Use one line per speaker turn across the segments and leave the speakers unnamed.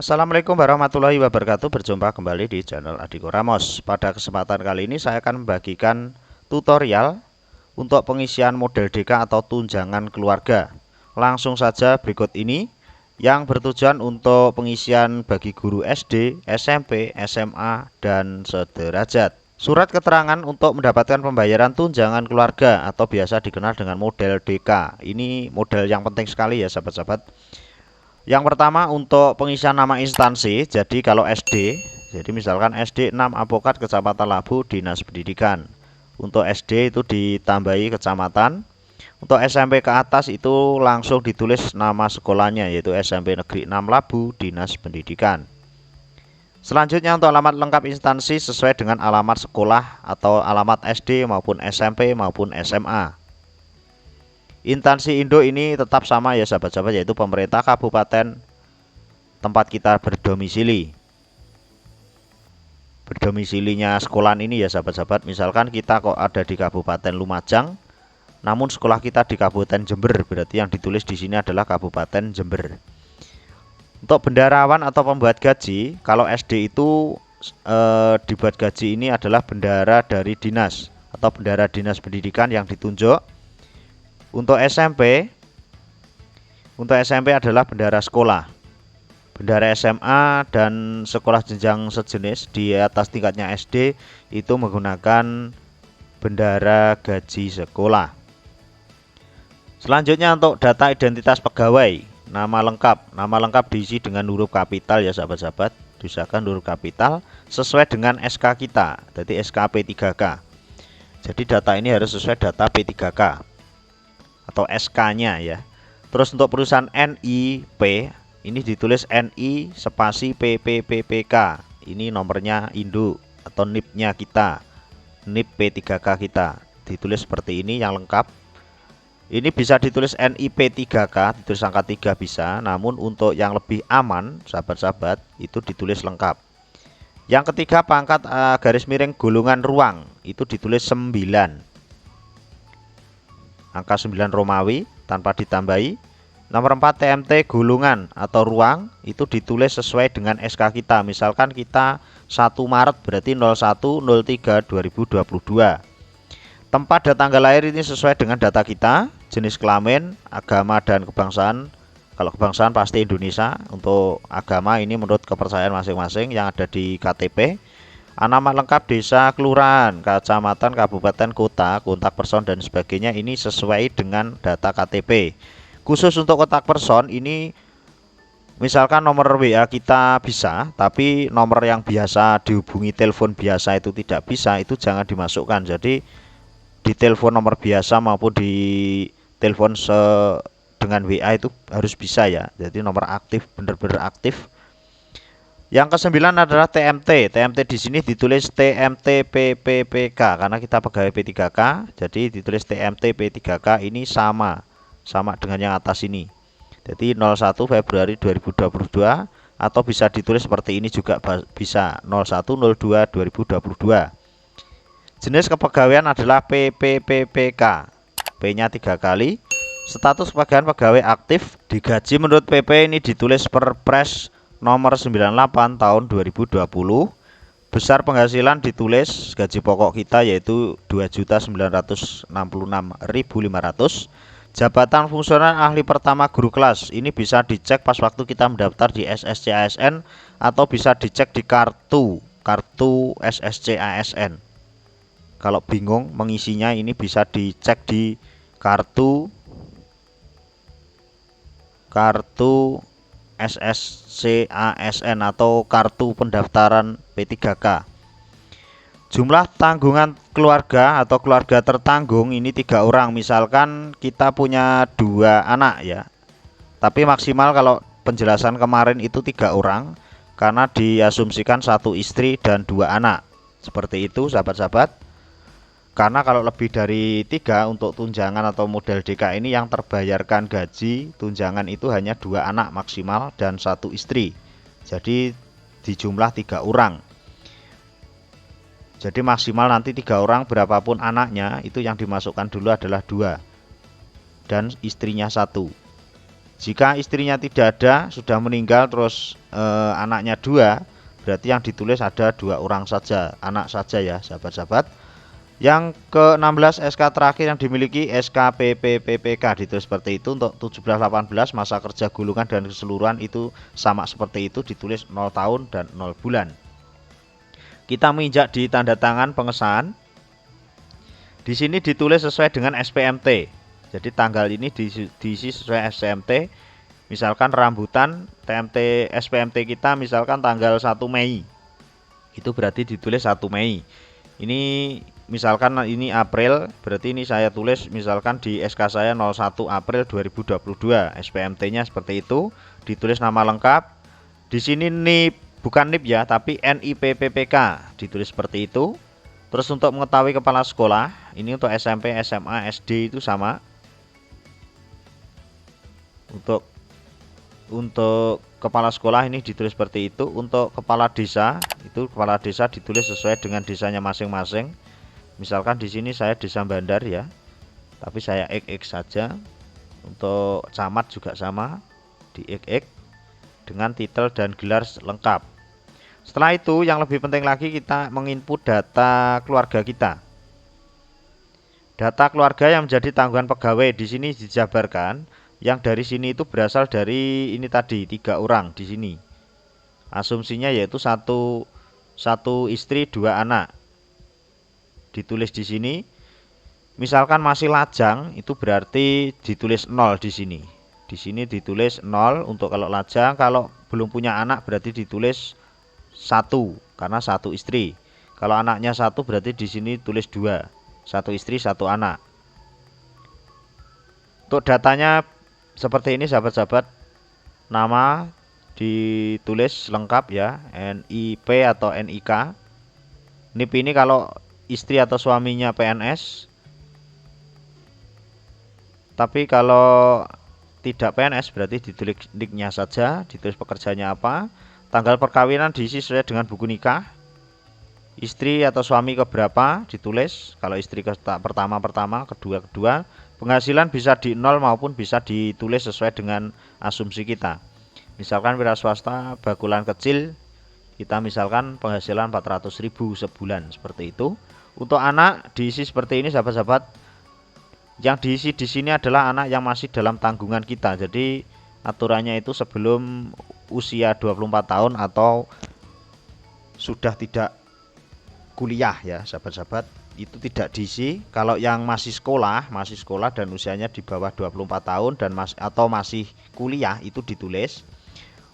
Assalamualaikum warahmatullahi wabarakatuh. Berjumpa kembali di channel Adiko Ramos. Pada kesempatan kali ini saya akan membagikan tutorial untuk pengisian model DK atau tunjangan keluarga. Langsung saja berikut ini yang bertujuan untuk pengisian bagi guru SD, SMP, SMA, dan sederajat. Surat keterangan untuk mendapatkan pembayaran tunjangan keluarga atau biasa dikenal dengan model DK. Ini model yang penting sekali ya sahabat-sahabat. Yang pertama untuk pengisian nama instansi. Jadi kalau SD, jadi misalkan SD 6 Apokat Kecamatan Labu Dinas Pendidikan. Untuk SD itu ditambahi kecamatan. Untuk SMP ke atas itu langsung ditulis nama sekolahnya, yaitu SMP Negeri 6 Labu Dinas Pendidikan. Selanjutnya untuk alamat lengkap instansi sesuai dengan alamat sekolah atau alamat SD maupun SMP maupun SMA. Instansi induk ini tetap sama ya sahabat-sahabat, yaitu pemerintah kabupaten tempat kita berdomisili. Berdomisilinya sekolah ini ya sahabat-sahabat, misalkan kita kok ada di Kabupaten Lumajang, namun sekolah kita di Kabupaten Jember, berarti yang ditulis di sini adalah Kabupaten Jember. Untuk bendaharawan atau pembuat gaji, kalau SD itu dibuat gaji ini adalah bendahara dari dinas atau bendahara dinas pendidikan yang ditunjuk. Untuk SMP adalah bendahara sekolah. Bendahara SMA dan sekolah jenjang sejenis di atas tingkatnya SD itu menggunakan bendahara gaji sekolah. Selanjutnya untuk data identitas pegawai, nama lengkap diisi dengan huruf kapital ya sahabat-sahabat. Diusahakan huruf kapital sesuai dengan SK kita, jadi SK P3K. Jadi data ini harus sesuai data P3K atau SK-nya ya. Terus untuk perusahaan NIP ini ditulis NI spasi PPPPK. Ini nomornya induk atau NIP-nya kita. NIP P3K kita. Ditulis seperti ini yang lengkap. Ini bisa ditulis NIP 3K, ditulis angka 3 bisa. Namun untuk yang lebih aman sahabat-sahabat itu ditulis lengkap. Yang ketiga pangkat garis miring golongan ruang itu ditulis 9. Angka 9 Romawi tanpa ditambahi. Nomor 4 TMT golongan atau ruang itu ditulis sesuai dengan SK kita. Misalkan kita 1 Maret berarti 01/03/2022. Tempat dan tanggal lahir ini sesuai dengan data kita. Jenis kelamin, agama dan kebangsaan. Kalau kebangsaan pasti Indonesia. Untuk agama ini menurut kepercayaan masing-masing yang ada di KTP. Alamat lengkap desa, kelurahan, kecamatan, kabupaten, kota, kontak person dan sebagainya ini sesuai dengan data KTP. Khusus untuk kontak person ini misalkan nomor WA kita bisa, tapi nomor yang biasa dihubungi telepon biasa itu tidak bisa, itu jangan dimasukkan. Jadi di telepon nomor biasa maupun di telepon dengan WA itu harus bisa ya. Jadi nomor aktif, benar-benar aktif. Yang kesembilan adalah TMT. TMT di sini ditulis TMT PPPK karena kita pegawai P3K. Jadi ditulis TMT P3K ini sama dengan yang atas ini. Jadi 01 Februari 2022 atau bisa ditulis seperti ini juga bisa 01/02/2022. Jenis kepegawaian adalah PPPPK. P-nya 3 kali. Status pegawai pegawai aktif. Digaji menurut PP ini ditulis Perpres nomor 98 tahun 2020. Besar penghasilan ditulis gaji pokok kita yaitu 2.966.500. Jabatan fungsional ahli pertama guru kelas ini bisa dicek pas waktu kita mendaftar di SSC ASN atau bisa dicek di kartu SSC ASN. Kalau bingung mengisinya ini bisa dicek di kartu SSC ASN atau kartu pendaftaran P3K. Jumlah tanggungan keluarga atau keluarga tertanggung ini 3 orang. Misalkan kita punya 2 anak ya, tapi maksimal kalau penjelasan kemarin itu 3 orang karena diasumsikan 1 istri dan 2 anak. Seperti itu sahabat-sahabat. Karena kalau lebih dari 3 untuk tunjangan atau model DK ini yang terbayarkan gaji tunjangan itu hanya 2 anak maksimal dan 1 istri. Jadi di jumlah 3 orang. Jadi maksimal nanti 3 orang berapapun anaknya itu yang dimasukkan dulu adalah 2 dan istrinya 1. Jika istrinya tidak ada, sudah meninggal, terus anaknya 2, berarti yang ditulis ada 2 orang saja, anak saja ya sahabat-sahabat. Yang ke-16 SK terakhir yang dimiliki SKPPPPK ditulis seperti itu. Untuk 17-18 masa kerja gulungan dan keseluruhan itu sama seperti itu, ditulis 0 tahun dan 0 bulan. Kita menginjak di tanda tangan pengesahan. Di sini ditulis sesuai dengan SPMT. Jadi tanggal ini diisi sesuai SPMT. Misalkan rambutan TMT SPMT kita misalkan tanggal 1 Mei. Itu berarti ditulis 1 Mei. Ini misalkan ini April, berarti ini saya tulis misalkan di SK saya 01 April 2022. SPMT-nya seperti itu, ditulis nama lengkap. Di sini NIP, bukan NIP ya, tapi NIPPPK ditulis seperti itu. Terus untuk mengetahui kepala sekolah, ini untuk SMP, SMA, SD itu sama. Untuk kepala sekolah ini ditulis seperti itu. Untuk kepala desa, itu kepala desa ditulis sesuai dengan desanya masing-masing. Misalkan di sini saya desa Bandar ya, tapi saya XX saja. Untuk camat juga sama, di XX dengan titel dan gelar lengkap. Setelah itu yang lebih penting lagi, kita menginput data keluarga kita. Data keluarga yang menjadi tanggungan pegawai di sini dijabarkan. Yang dari sini itu berasal dari ini tadi 3 orang di sini. Asumsinya yaitu satu istri 2 anak. Ditulis di sini. Misalkan masih lajang, itu berarti ditulis 0 di sini. Di sini ditulis 0 untuk kalau lajang. Kalau belum punya anak berarti ditulis 1 karena 1 istri. Kalau anaknya 1 berarti di sini tulis 2. 1 istri 1 anak. Untuk datanya seperti ini sahabat-sahabat. Nama ditulis lengkap ya, NIP atau NIK. NIP ini kalau istri atau suaminya PNS. Tapi kalau tidak PNS berarti ditulis NIK-nya saja, ditulis pekerjaannya apa. Tanggal perkawinan diisi sesuai dengan buku nikah. Istri atau suami keberapa ditulis. Kalau istri pertama, kedua. Penghasilan bisa di 0 maupun bisa ditulis sesuai dengan asumsi kita. Misalkan wira swasta bakulan kecil, kita misalkan penghasilan 400.000 sebulan seperti itu. Untuk anak diisi seperti ini sahabat-sahabat. Yang diisi di sini adalah anak yang masih dalam tanggungan kita. Jadi aturannya itu sebelum usia 24 tahun atau sudah tidak kuliah ya sahabat-sahabat, itu tidak diisi. Kalau yang masih sekolah dan usianya di bawah 24 tahun dan atau masih kuliah itu ditulis.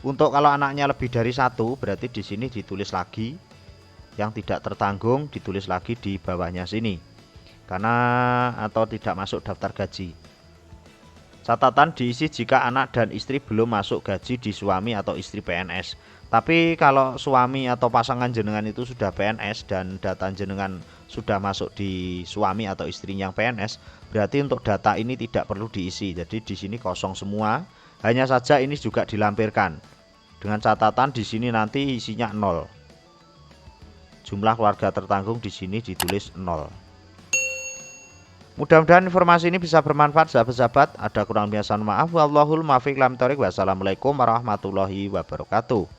Untuk kalau anaknya lebih dari 1 berarti di sini ditulis lagi. Yang tidak tertanggung ditulis lagi di bawahnya sini. Karena atau tidak masuk daftar gaji. Catatan diisi jika anak dan istri belum masuk gaji di suami atau istri PNS. Tapi kalau suami atau pasangan jenengan itu sudah PNS dan data jenengan sudah masuk di suami atau istri yang PNS, berarti untuk data ini tidak perlu diisi. Jadi di sini kosong semua. Hanya saja ini juga dilampirkan dengan catatan di sini nanti isinya 0. Jumlah keluarga tertanggung di sini ditulis 0. Mudah-mudahan informasi ini bisa bermanfaat sahabat-sahabat. Ada kurang biasa maaf. Wallahul muwaffiq. Wassalamualaikum warahmatullahi wabarakatuh.